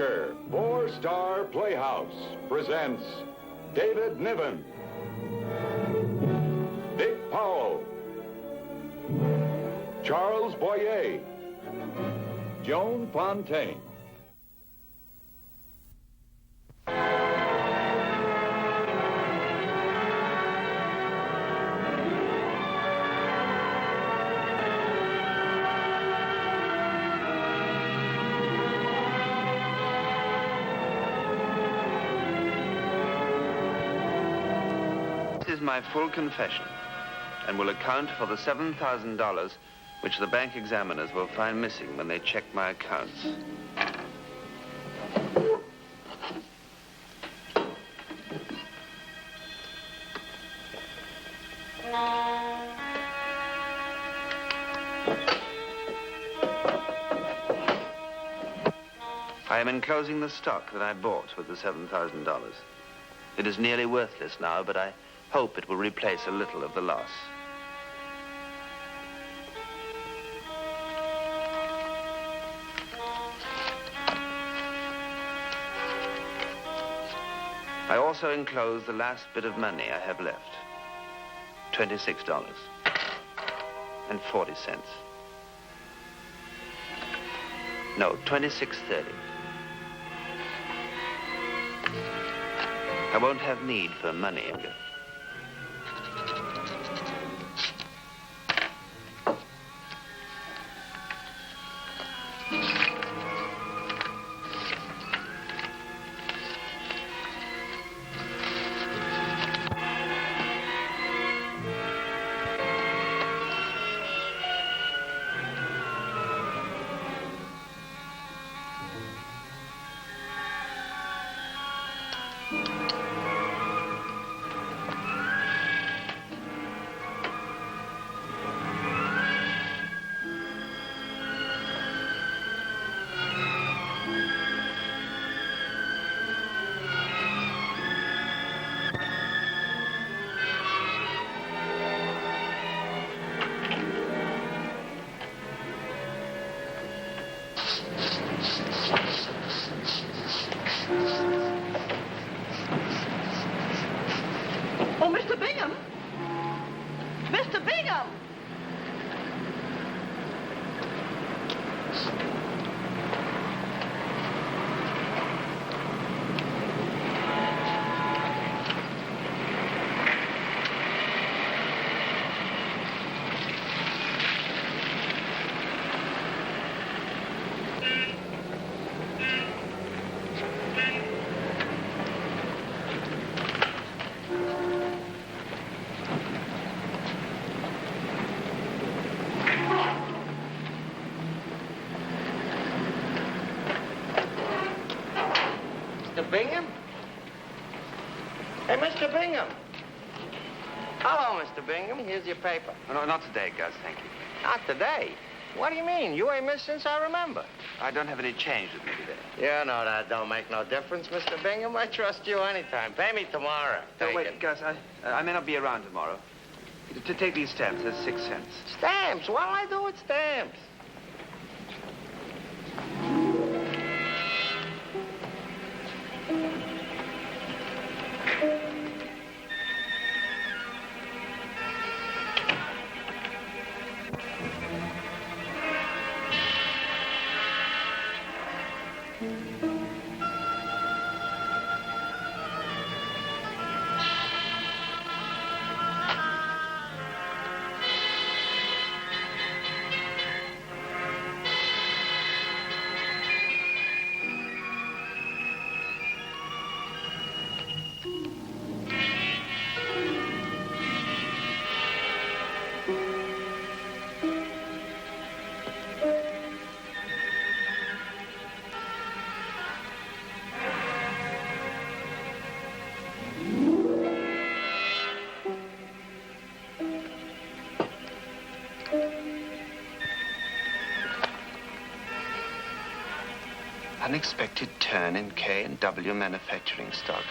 Walker, four-star Playhouse, presents David Niven, Dick Powell, Charles Boyer, Joan Fontaine. This is my full confession and will account for the $7,000 which the bank examiners will find missing when they check my accounts. I am enclosing the stock that I bought with the $7,000. It is nearly worthless now, but I hope it will replace a little of the loss. I also enclose the last bit of money I have left. $26.40. No, $26.30. I won't have need for money again. Oh, Mr. Bingham! Mr. Bingham! Mr. Bingham? Hey, Mr. Bingham. Hello, Mr. Bingham. Here's your paper. Oh, no, not today, Gus, thank you. Not today. What do you mean? You ain't missed since I remember. I don't have any change with me today. You know that don't make no difference, Mr. Bingham. I trust you anytime. Pay me tomorrow. No, Take wait, it. Gus, I may not be around tomorrow. To take these stamps, that's 6 cents. Stamps? What'll I do with stamps? Unexpected turn in K and W manufacturing stock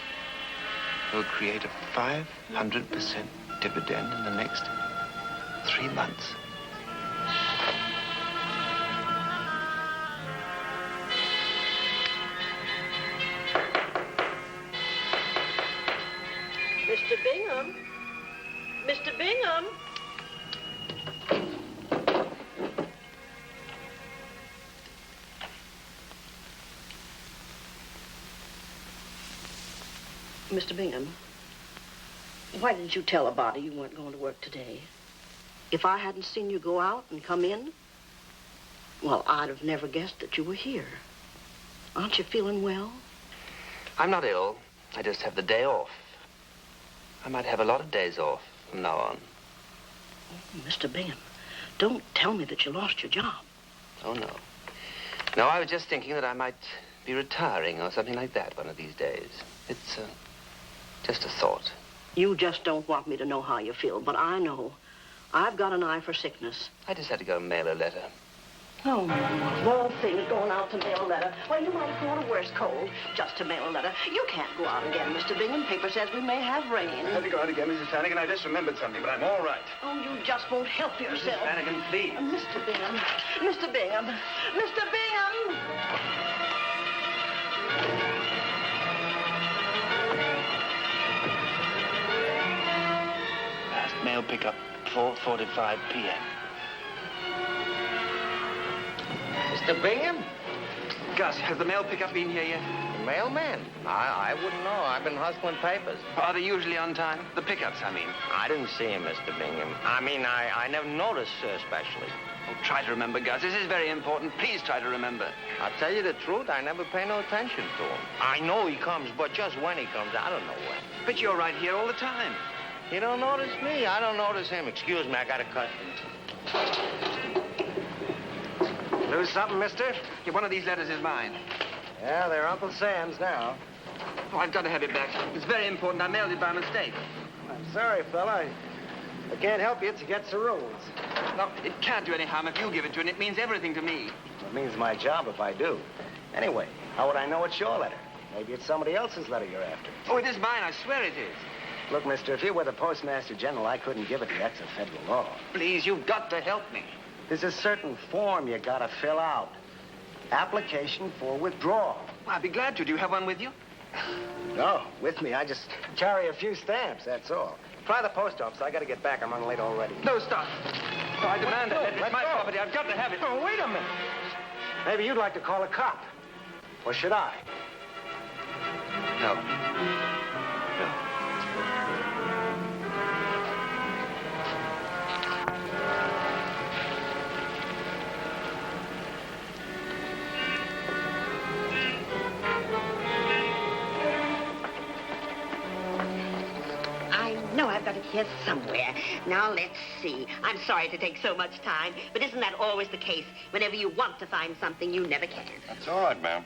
will create a 500% dividend in the next 3 months. Bingham? Mr. Bingham? Mr. Bingham, why didn't you tell a body you weren't going to work today? If I hadn't seen you go out and come in, well, I'd have never guessed that you were here. Aren't you feeling well? I'm not ill. I just have the day off. I might have a lot of days off from now on. Oh, Mr. Bingham, don't tell me that you lost your job. Oh, no. No, I was just thinking that I might be retiring or something like that one of these days. It's just a thought. You just don't want me to know how you feel, but I know. I've got an eye for sickness. I just had to go mail a letter. Oh, of all things, going out to mail a letter. Well, you might have caught a worse cold just to mail a letter. You can't go out again, Mr. Bingham. Paper says we may have rain. I had to go out again, Mrs. Flanagan. I just remembered something, but I'm all right. Oh, you just won't help yourself. Flanagan, please. Mr. Bingham. Mr. Bingham. Mr. Bingham! Last mail pickup, 4:45 p.m. Mr. Bingham? Gus, has the mail pickup been here yet? The mailman? I wouldn't know. I've been hustling papers. Are they usually on time? The pickups, I mean. I didn't see him, Mr. Bingham. I never noticed, especially. Oh, try to remember, Gus. This is very important. Please try to remember. I'll tell you the truth, I never pay no attention to him. I know he comes, but just when he comes, I don't know when. But you're right here all the time. He don't notice me, I don't notice him. Excuse me, I got a customer. Lose something, mister? Yeah, one of these letters is mine. Yeah, they're Uncle Sam's now. Oh, I've got to have it back. It's very important. I mailed it by mistake. I'm sorry, fella. I can't help you. It's against the rules. No, it can't do any harm if you give it to it. It means everything to me. It means my job if I do. Anyway, how would I know it's your letter? Maybe it's somebody else's letter you're after. Oh, it is mine. I swear it is. Look, mister, if you were the Postmaster General, I couldn't give it to you. That's a federal law. Please, you've got to help me. There's a certain form you gotta fill out. Application for withdrawal. Well, I'd be glad to. Do you have one with you? No, with me. I just carry a few stamps, that's all. Try the post office. I gotta get back. I'm running late already. No, stop. No, I demand that. It's Let my go. property. I've got to have it. Oh, wait a minute. Maybe you'd like to call a cop. Or should I? No. No. No, I've got it here somewhere. Now, let's see. I'm sorry to take so much time, but isn't that always the case? Whenever you want to find something, you never can. That's all right, ma'am.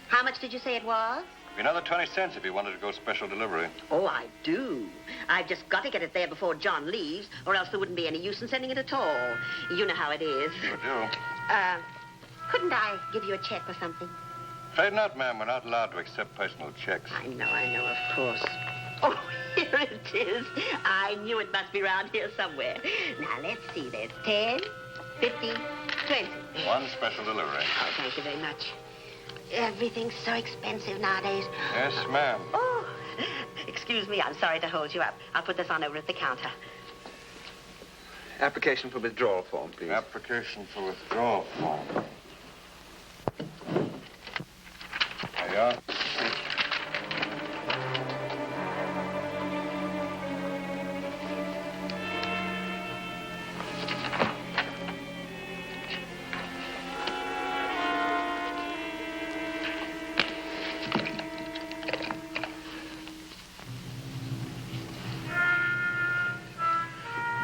How much did you say it was? Another 20 cents if you wanted to go special delivery. Oh, I do. I've just got to get it there before John leaves, or else there wouldn't be any use in sending it at all. You know how it is. You do. Couldn't I give you a check or something? Afraid not, ma'am. We're not allowed to accept personal checks. I know, of course. Oh, here it is. I knew it must be around here somewhere. Now, let's see. There's 10, 15, 20. One special delivery. Oh, thank you very much. Everything's so expensive nowadays. Yes, ma'am. Oh, excuse me. I'm sorry to hold you up. I'll put this on over at the counter. Application for withdrawal form, please. Application for withdrawal form. There you are.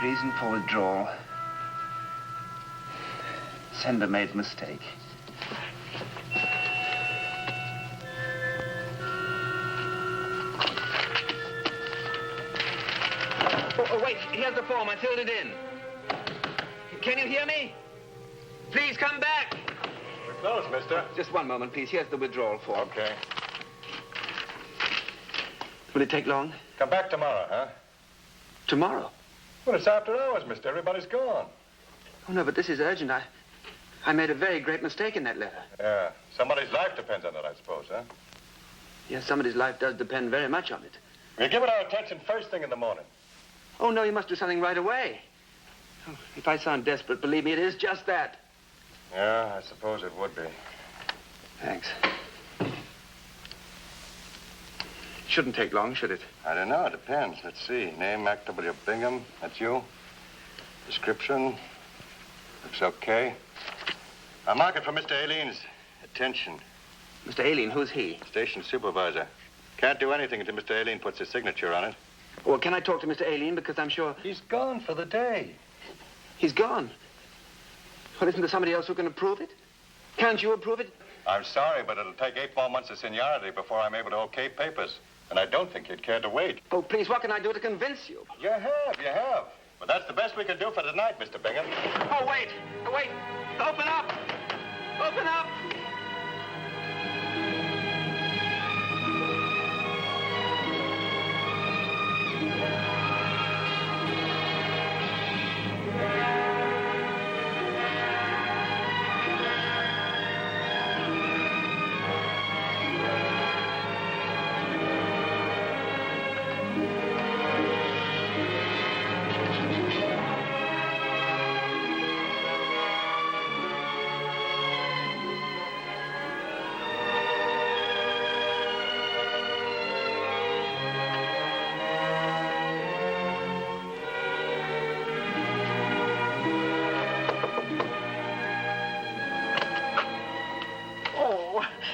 Reason for withdrawal. Sender made mistake. Oh, wait. Here's the form. I filled it in. Can you hear me? Please come back. We're closed, mister. Just one moment, please. Here's the withdrawal form. Okay. Will it take long? Come back tomorrow, huh? Tomorrow? Well, it's after hours, mister. Everybody's gone. Oh, no, but this is urgent. I made a very great mistake in that letter. Yeah. Somebody's life depends on it, I suppose, huh? Yes, somebody's life does depend very much on it. We'll give it our attention first thing in the morning. Oh, no, you must do something right away. Oh, if I sound desperate, believe me, it is just that. Yeah, I suppose it would be. Thanks. Shouldn't take long, should it? I don't know. It depends. Let's see. Name, Mac W. Bingham. That's you. Description. Looks okay. I'll mark it for Mr. Aileen's attention. Mr. Aileen, who's he? Station supervisor. Can't do anything until Mr. Aileen puts his signature on it. Well, can I talk to Mr. Aileen? Because I'm sure... He's gone for the day. He's gone. Well, isn't there somebody else who can approve it? Can't you approve it? I'm sorry, but it'll take 8 more months of seniority before I'm able to okay papers. And I don't think you'd care to wait. Oh, please, what can I do to convince you? You have. But that's the best we can do for tonight, Mr. Bingham. Oh, wait. Open up. Open up.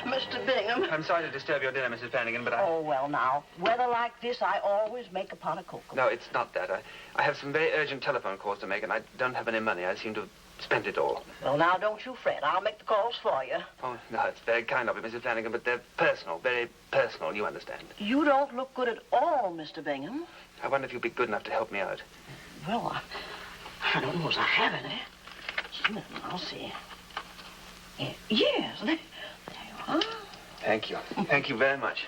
Mr. Bingham. I'm sorry to disturb your dinner, Mrs. Flanagan, but I... Oh, well, now, weather like this, I always make a pot of cocoa. No, it's not that. I have some very urgent telephone calls to make, and I don't have any money. I seem to have spent it all. Well, now, don't you fret. I'll make the calls for you. Oh, no, it's very kind of you, Mrs. Flanagan, but they're personal, very personal, you understand. You don't look good at all, Mr. Bingham. I wonder if you'd be good enough to help me out. Well, I don't know as I have any. I'll see. Yes, there you are. Thank you. Thank you very much.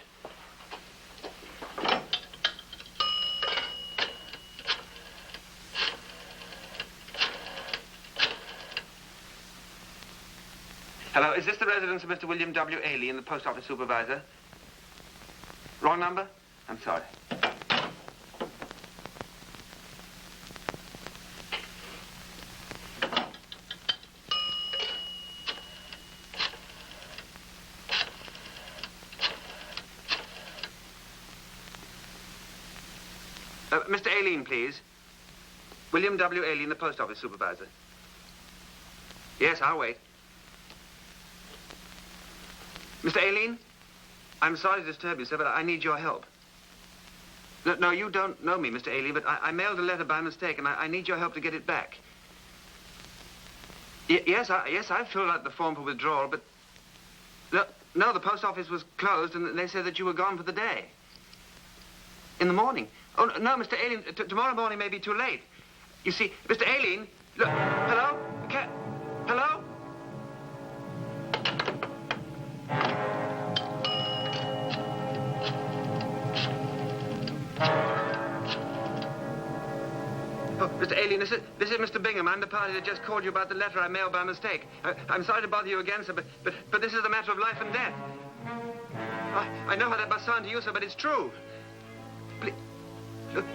Hello, is this the residence of Mr. William W. Aileen, the post office supervisor? Wrong number? I'm sorry. Mr. Aileen, please. William W. Aileen, the post office supervisor. Yes, I'll wait. Mr. Aileen, I'm sorry to disturb you, sir, but I need your help. No, you don't know me, Mr. Aileen, but I mailed a letter by mistake, and I need your help to get it back. Yes, I filled out the form for withdrawal, but... No, the post office was closed, and they said that you were gone for the day. In the morning. Oh, no, Mr. Aileen, tomorrow morning may be too late. You see, Mr. Aileen, look, hello? Hello? Oh, Mr. Aileen, this is Mr. Bingham. I'm the party that just called you about the letter I mailed by mistake. I'm sorry to bother you again, sir, but this is a matter of life and death. I know how that must sound to you, sir, but it's true. Please, look,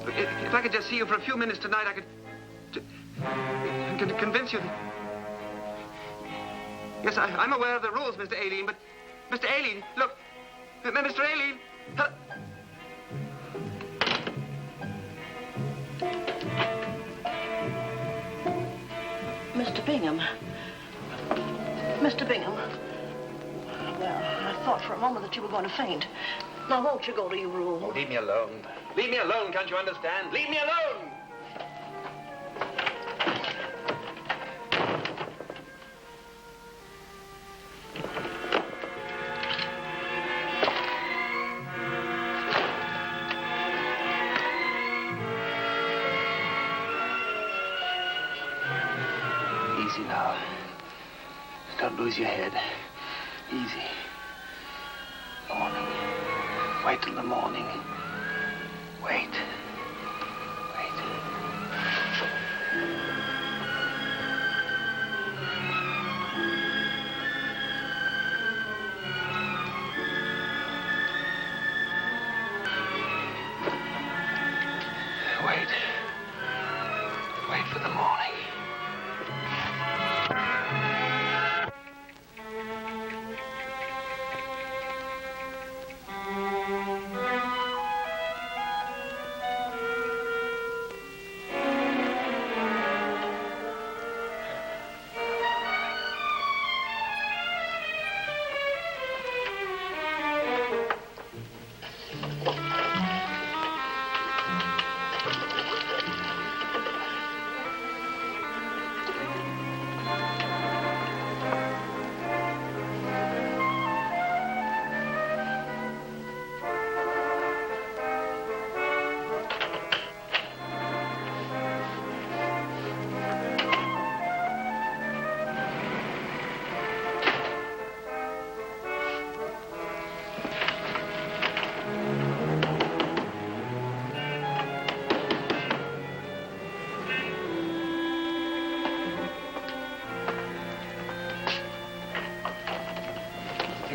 if I could just see you for a few minutes tonight, I could convince you that... Yes, I'm aware of the rules, Mr. Aileen, but... Mr. Aileen, look, Mr. Aileen... Mr. Bingham. Mr. Bingham. Well, I thought for a moment that you were going to faint. Now, won't you go to your room? Oh, leave me alone. Leave me alone, can't you understand? Leave me alone! Easy now. Don't lose your head. Easy. Morning. Wait till the morning. Wait.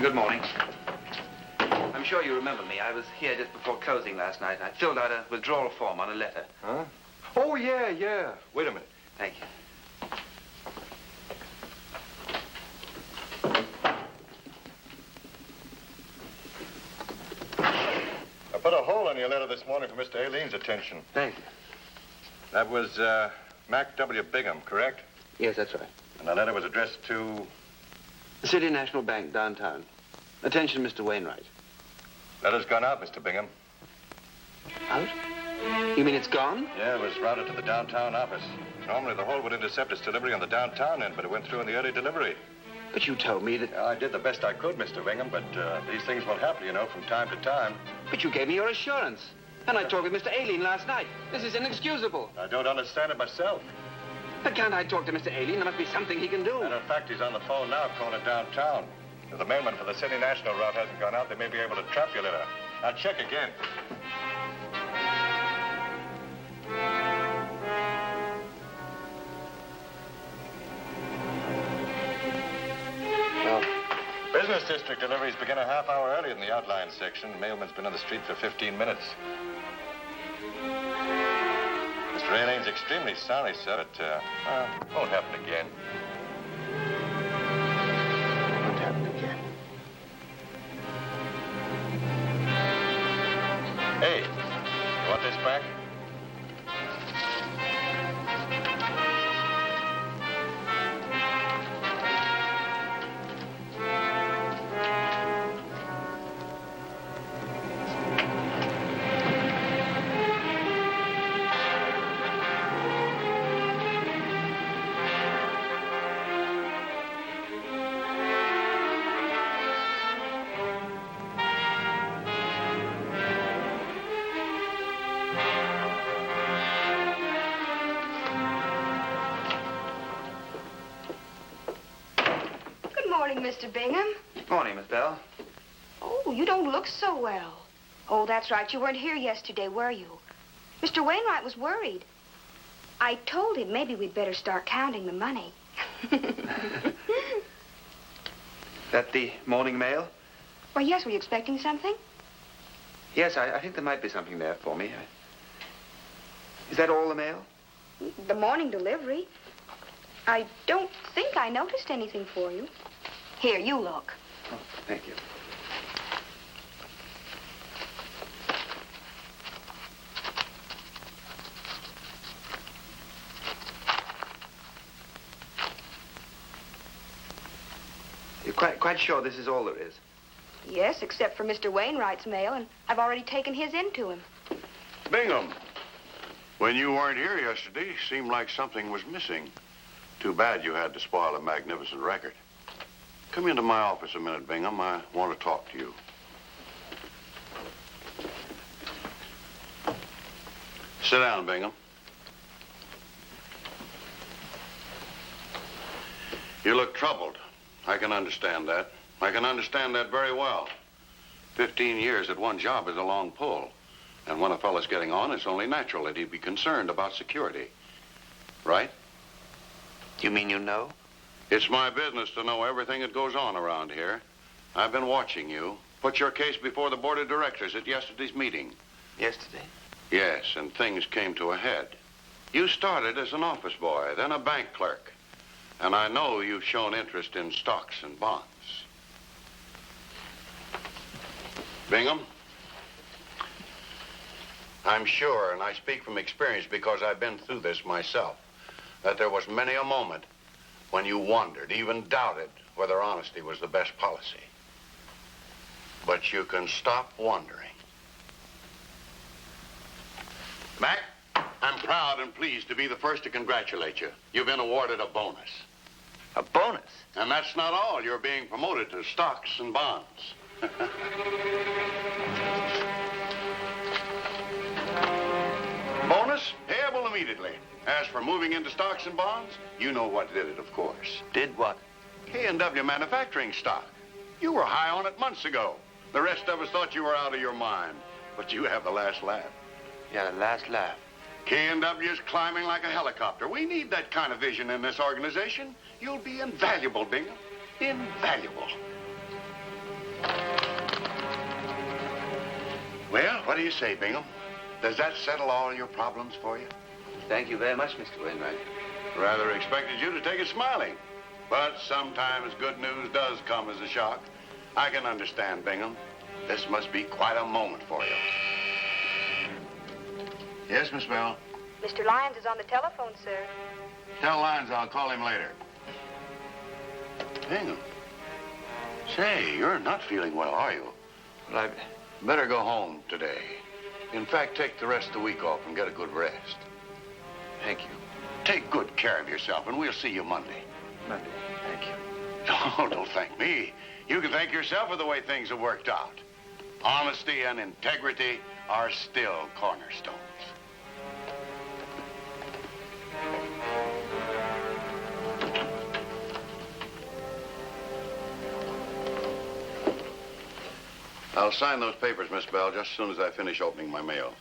Good morning. I'm sure you remember me. I was here just before closing last night. I filled out a withdrawal form on a letter. Huh? Oh, yeah, yeah. Wait a minute. Thank you. I put a hole in your letter this morning for Mr. Aileen's attention. Thank you. That was Mac W. Bingham, correct? Yes, that's right. And the letter was addressed to... The City National Bank, downtown. Attention, Mr. Wainwright. Letter's gone out, Mr. Bingham. Out? You mean it's gone? Yeah, it was routed to the downtown office. Normally, the hole would intercept its delivery on the downtown end, but it went through in the early delivery. But you told me that... Yeah, I did the best I could, Mr. Bingham, but these things will happen, you know, from time to time. But you gave me your assurance. And I talked with Mr. Aileen last night. This is inexcusable. I don't understand it myself. But can't I talk to Mr. Aileen? There must be something he can do. Matter of fact, he's on the phone now calling downtown. If the mailman for the City National route hasn't gone out, they may be able to trap your letter. Now, check again. Well, Business district deliveries begin a half hour earlier than the outline section. The mailman's been on the street for 15 minutes. Mr. Aileen's extremely sorry, sir, but, won't happen again. won't happen again. Hey, you want this back? Mr. Bingham. Morning, Miss Bell. Oh, you don't look so well. Oh, that's right. You weren't here yesterday, were you? Mr. Wainwright was worried. I told him maybe we'd better start counting the money. That the morning mail? Well, yes, were you expecting something? Yes, I think there might be something there for me. Is that all the mail? The morning delivery. I don't think I noticed anything for you. Here, you look. Oh, thank you. You're quite sure this is all there is? Yes, except for Mr. Wainwright's mail, and I've already taken his in to him. Bingham, when you weren't here yesterday, seemed like something was missing. Too bad you had to spoil a magnificent record. Come into my office a minute, Bingham. I want to talk to you. Sit down, Bingham. You look troubled. I can understand that. I can understand that very well. 15 years at one job is a long pull. And when a fellow's getting on, it's only natural that he'd be concerned about security. Right? You mean you know? It's my business to know everything that goes on around here. I've been watching you. Put your case before the board of directors at yesterday's meeting. Yesterday? Yes, and things came to a head. You started as an office boy, then a bank clerk. And I know you've shown interest in stocks and bonds. Bingham, I'm sure, and I speak from experience because I've been through this myself, that there was many a moment when you wondered, even doubted, whether honesty was the best policy. But you can stop wondering. Mac, I'm proud and pleased to be the first to congratulate you. You've been awarded a bonus. A bonus? And that's not all. You're being promoted to stocks and bonds. Bonus, payable immediately. As for moving into stocks and bonds, you know what did it, of course. Did what? K&W Manufacturing stock. You were high on it months ago. The rest of us thought you were out of your mind. But you have the last laugh. Yeah, the last laugh. K&W is climbing like a helicopter. We need that kind of vision in this organization. You'll be invaluable, Bingham. Invaluable. Well, what do you say, Bingham? Does that settle all your problems for you? Thank you very much, Mr. Wainwright. Rather expected you to take it smiling. But sometimes good news does come as a shock. I can understand, Bingham. This must be quite a moment for you. Yes, Miss Bell? Mr. Lyons is on the telephone, sir. Tell Lyons I'll call him later. Bingham. Say, you're not feeling well, are you? Well, I... Better go home today. In fact, take the rest of the week off and get a good rest. Thank you. Take good care of yourself, and we'll see you Monday. Monday. Thank you. No, don't thank me. You can thank yourself for the way things have worked out. Honesty and integrity are still cornerstones. I'll sign those papers, Miss Bell, just as soon as I finish opening my mail.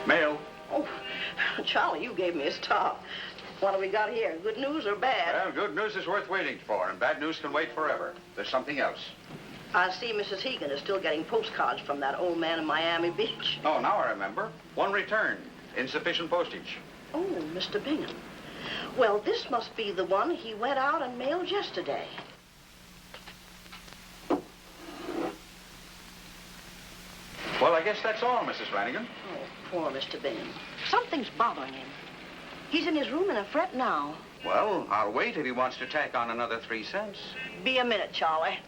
Mail. Oh, Charlie, you gave me a start. What have we got here? Good news or bad? Well, good news is worth waiting for, and bad news can wait forever. There's something else. I see Mrs. Hegan is still getting postcards from that old man in Miami Beach. Oh, now I remember. One returned. Insufficient postage. Oh, Mr. Bingham. Well, this must be the one he went out and mailed yesterday. Well, I guess that's all, Mrs. Flanagan. Oh, poor Mr. Bingham. Something's bothering him. He's in his room in a fret now. Well, I'll wait if he wants to tack on another 3 cents. Be a minute, Charlie.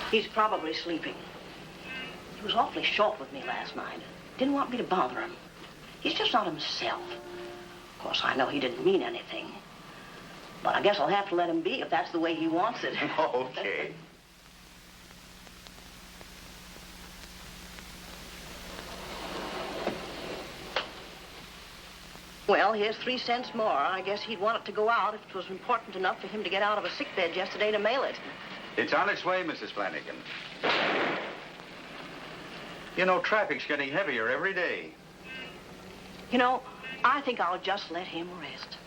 He's probably sleeping. He was awfully short with me last night. Didn't want me to bother him. He's just not himself. Of course, I know he didn't mean anything. But I guess I'll have to let him be if that's the way he wants it. Okay. Well, here's 3 cents more. I guess he'd want it to go out if it was important enough for him to get out of a sickbed yesterday to mail it. It's on its way, Mrs. Flanagan. You know, traffic's getting heavier every day. You know, I think I'll just let him rest.